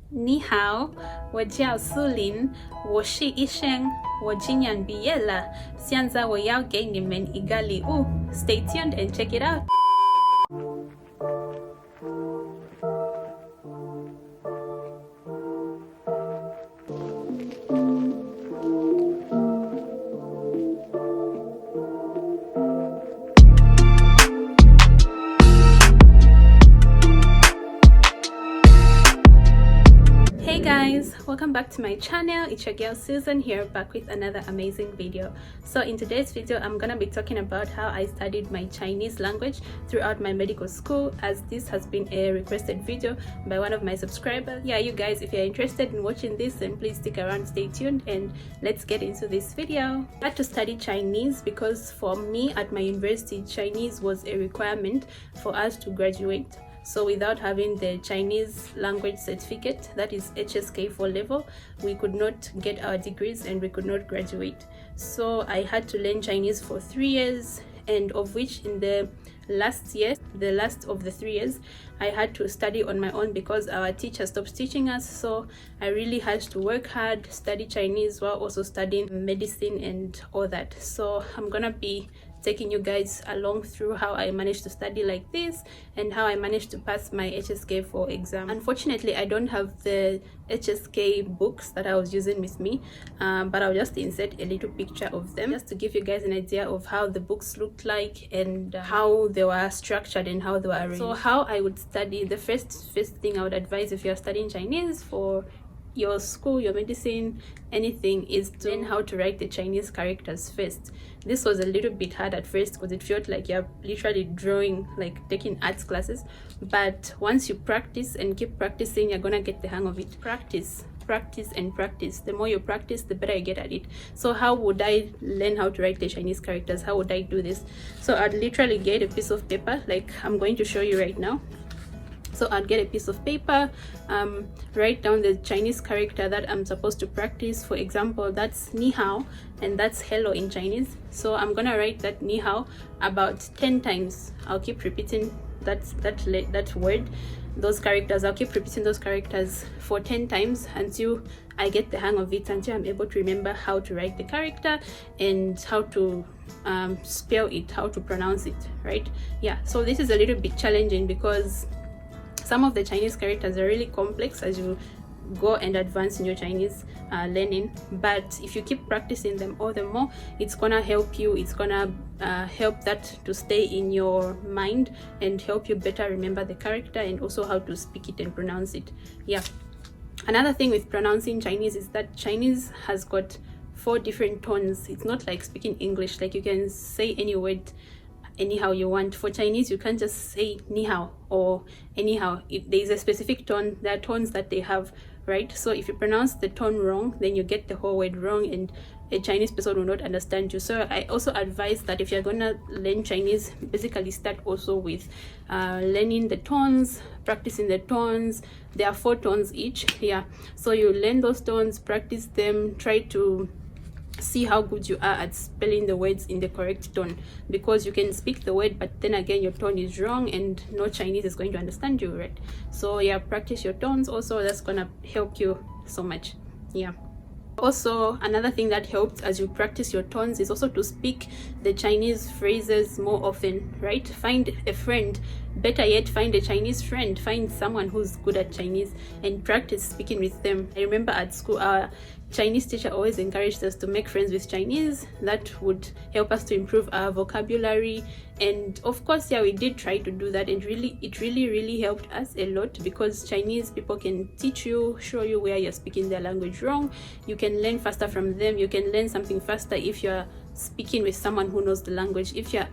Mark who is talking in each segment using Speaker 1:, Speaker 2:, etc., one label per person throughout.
Speaker 1: 你好，我叫苏琳，我是医生，我今年毕业了，现在我要给你们一个礼物。Stay tuned and check it out. Hey guys, welcome back to my channel. It's your girl Susan here, back with another amazing video. So in today's video I'm gonna be talking about how I studied my Chinese language throughout my medical school, as this has been a requested video by one of my subscribers. Yeah, you guys, if you're interested in watching this, then please stick around, stay tuned, and let's get into this video. I had to study Chinese because for me at my university, Chinese was a requirement for us to graduate. So without having the Chinese language certificate, that is HSK 4 level, we could not get our degrees and we could not graduate. So I had to learn Chinese for 3 years, and of which in the last year, the last of the 3 years, I had to study on my own because our teacher stopped teaching us. So I really had to work hard, study Chinese while also studying medicine and all that. So I'm gonna be taking you guys along through how I managed to study like this and how I managed to pass my HSK 4 exam. Unfortunately, I don't have the HSK books that I was using with me, but I'll just insert a little picture of them just to give you guys an idea of how the books looked like and how they were structured and how they were arranged. So how I would study, the first thing I would advise if you're studying Chinese for your school, your medicine, anything, is to learn how to write the Chinese characters first. This was a little bit hard at first because it felt like you're literally drawing, like taking arts classes, but once you practice and keep practicing, you're gonna get the hang of it. Practice and practice. The more you practice, the better you get at it. So how would I learn how to write the Chinese characters? How would I do this? So I'd literally get a piece of paper like I'm going to show you right now. So I'd get a piece of paper, write down the Chinese character that I'm supposed to practice. For example, that's ni hao, and that's hello in Chinese. So I'm gonna write that ni hao about 10 times. I'll keep repeating that word, those characters. I'll keep repeating those characters for 10 times until I get the hang of it, until I'm able to remember how to write the character and how to spell it, how to pronounce it, right? Yeah, so this is a little bit challenging because some of the Chinese characters are really complex as you go and advance in your Chinese learning, but if you keep practicing them all the more, it's gonna help you, it's gonna help that to stay in your mind and help you better remember the character and also how to speak it and pronounce it. Yeah, another thing with pronouncing Chinese is that Chinese has got 4 different tones. It's not like speaking English, like you can say any word anyhow you want. For Chinese, you can't just say ni hao or anyhow. There is a specific tone. There are tones that they have, right? So if you pronounce the tone wrong, then you get the whole word wrong and a Chinese person will not understand you. So I also advise that if you're gonna learn Chinese, basically start also with learning the tones, practicing the tones. There are 4 tones each. Yeah, so you learn those tones, practice them, try to see how good you are at spelling the words in the correct tone, because you can speak the word but then again your tone is wrong and no Chinese is going to understand you, right? So yeah, practice your tones also. That's gonna help you so much. Yeah, also another thing that helps as you practice your tones is also to speak the Chinese phrases more often, right? Find a friend, better yet find a Chinese friend, find someone who's good at Chinese and practice speaking with them. I remember at school our Chinese teacher always encouraged us to make friends with Chinese. That would help us to improve our vocabulary, and of course, yeah, we did try to do that, and it really helped us a lot because Chinese people can teach you, show you where you're speaking their language wrong. You can learn faster from them. You can learn something faster if you're speaking with someone who knows the language, if you're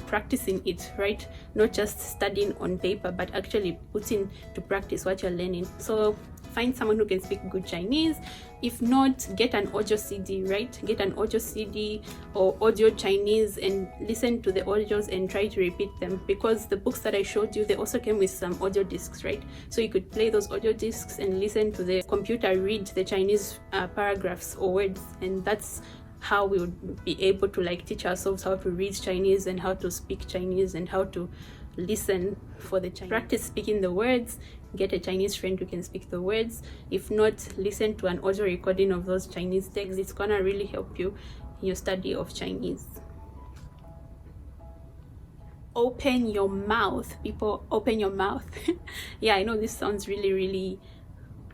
Speaker 1: practicing it, right? Not just studying on paper but actually putting to practice what you're learning. So find someone who can speak good Chinese. If not, get an audio CD, right? Get an audio CD or audio Chinese and listen to the audios and try to repeat them, because the books that I showed you, they also came with some audio discs, right? So you could play those audio discs and listen to the computer read the Chinese paragraphs or words, and that's how we would be able to like teach ourselves how to read Chinese and how to speak Chinese and how to listen for the Chinese. Practice speaking the words get a Chinese friend who can speak the words. If not, listen to an audio recording of those Chinese texts. It's gonna really help you in your study of Chinese. Open your mouth, people. Open your mouth. Yeah, I know this sounds really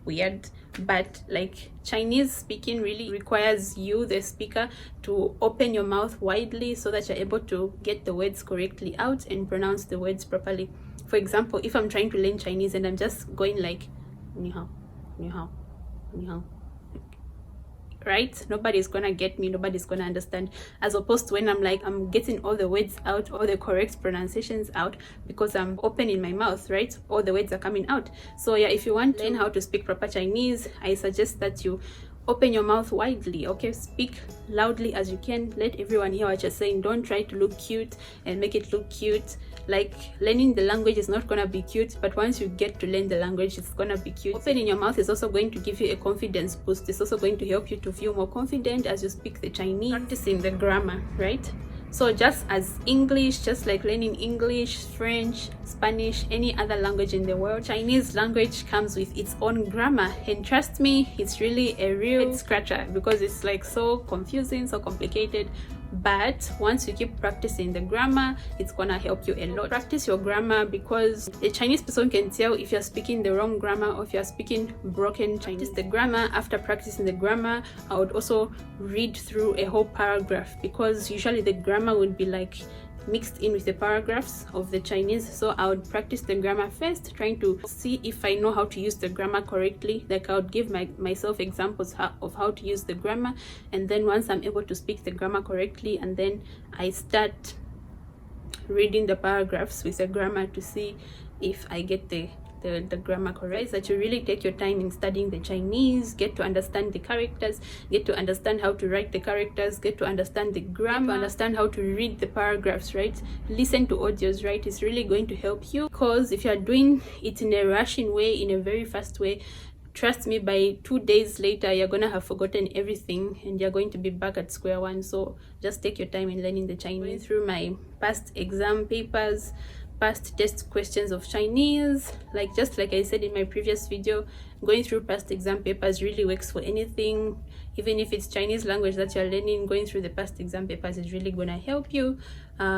Speaker 1: weird, but like Chinese speaking really requires you, the speaker, to open your mouth widely so that you're able to get the words correctly out and pronounce the words properly. For example, if I'm trying to learn Chinese and I'm just going like ni hao, ni hao, ni hao, right? Nobody's gonna get me, nobody's gonna understand, as opposed to when I'm getting all the words out, all the correct pronunciations out, because I'm open in my mouth, right? All the words are coming out. So yeah, if you want to learn how to speak proper Chinese, I suggest that you open your mouth widely. Okay, speak loudly as you can, let everyone hear what you're saying. Don't try to look cute and make it look cute. Like, learning the language is not gonna be cute, but once you get to learn the language, it's gonna be cute. Opening your mouth is also going to give you a confidence boost. It's also going to help you to feel more confident as you speak the Chinese. Practicing the grammar, right? So just as English, just like learning English, French, Spanish, any other language in the world, Chinese language comes with its own grammar. And trust me, it's really a real head scratcher because it's like so confusing, so complicated. But once you keep practicing the grammar, it's gonna help you a lot. Practice your grammar, because a Chinese person can tell if you're speaking the wrong grammar or if you're speaking broken Chinese. The grammar, after practicing the grammar, I would also read through a whole paragraph, because usually the grammar would be like mixed in with the paragraphs of the Chinese. So I would practice the grammar first, trying to see if I know how to use the grammar correctly. Like, I would give myself examples of how to use the grammar, and then once I'm able to speak the grammar correctly, and then I start reading the paragraphs with the grammar to see if I get the grammar correct. That you really take your time in studying the Chinese, get to understand the characters, get to understand how to write the characters, get to understand the grammar, understand how to read the paragraphs, right? Listen to audios, right? It's really going to help you, because if you're doing it in a rushing way, in a very fast way, trust me, by 2 days later you're gonna have forgotten everything and you're going to be back at square one. So just take your time in learning the Chinese. Going through my past exam papers, past test questions of Chinese, like just like I said in my previous video, going through past exam papers really works for anything. Even if it's Chinese language that you're learning, going through the past exam papers is really gonna help you,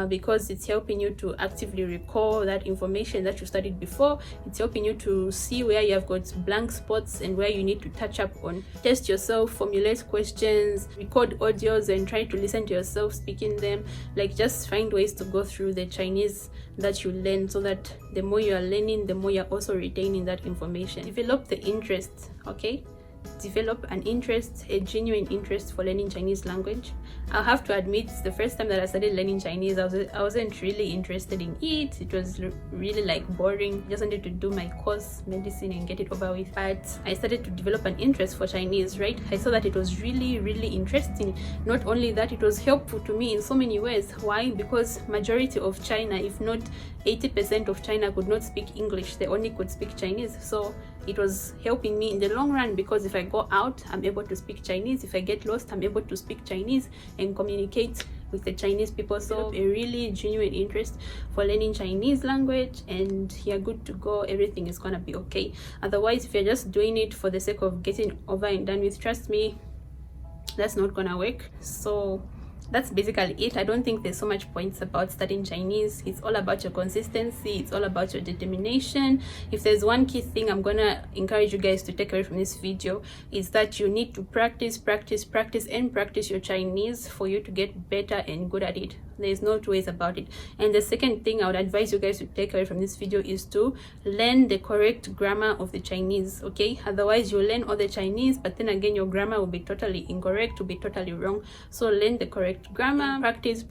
Speaker 1: because it's helping you to actively recall that information that you studied before. It's helping you to see where you have got blank spots and where you need to touch up on. Test yourself, formulate questions, record audios, and try to listen to yourself speaking them. Like, just find ways to go through the Chinese that you learn, so that the more you are learning, the more you're also retaining that information. Develop the interest, okay? Develop an interest, a genuine interest for learning Chinese language. I'll have to admit, the first time that I started learning Chinese, I wasn't really interested in it. It was really like boring. I just wanted to do my course, medicine, and get it over with. But I started to develop an interest for Chinese, right? I saw that it was really interesting. Not only that, it was helpful to me in so many ways. Why? Because majority of China, if not 80% of China, could not speak English. They only could speak Chinese. So it was helping me in the long run, because if I go out, I'm able to speak Chinese. If I get lost, I'm able to speak Chinese and communicate with the Chinese people. So a really genuine interest for learning Chinese language, and you're good to go. Everything is gonna be okay. Otherwise, if you're just doing it for the sake of getting over and done with, trust me, that's not gonna work. So that's basically it. I don't think there's so much points about studying Chinese. It's all about your consistency. It's all about your determination. If there's one key thing I'm gonna encourage you guys to take away from this video, is that you need to practice your Chinese for you to get better and good at it. There's no two ways about it. And the second thing I would advise you guys to take away from this video is to learn the correct grammar of the Chinese, okay? Otherwise, you'll learn all the Chinese, but then again, your grammar will be totally incorrect, will be totally wrong. So learn the correct grammar, practice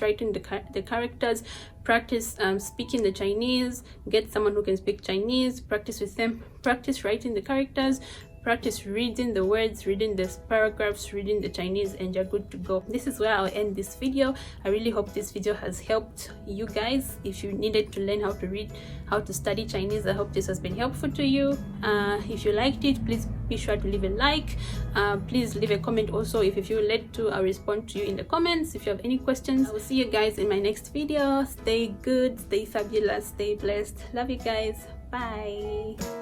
Speaker 1: writing the characters, practice speaking the Chinese, get someone who can speak Chinese, practice with them, practice writing the characters, practice reading the words, reading the paragraphs, reading the Chinese, and you're good to go. This is where I'll end this video. I really hope this video has helped you guys. If you needed to learn how to read, how to study Chinese, I hope this has been helpful to you. If you liked it, please be sure to leave a like. Please leave a comment also. If you feel led to, I'll respond to you in the comments. If you have any questions, I will see you guys in my next video. Stay good, stay fabulous, stay blessed. Love you guys. Bye.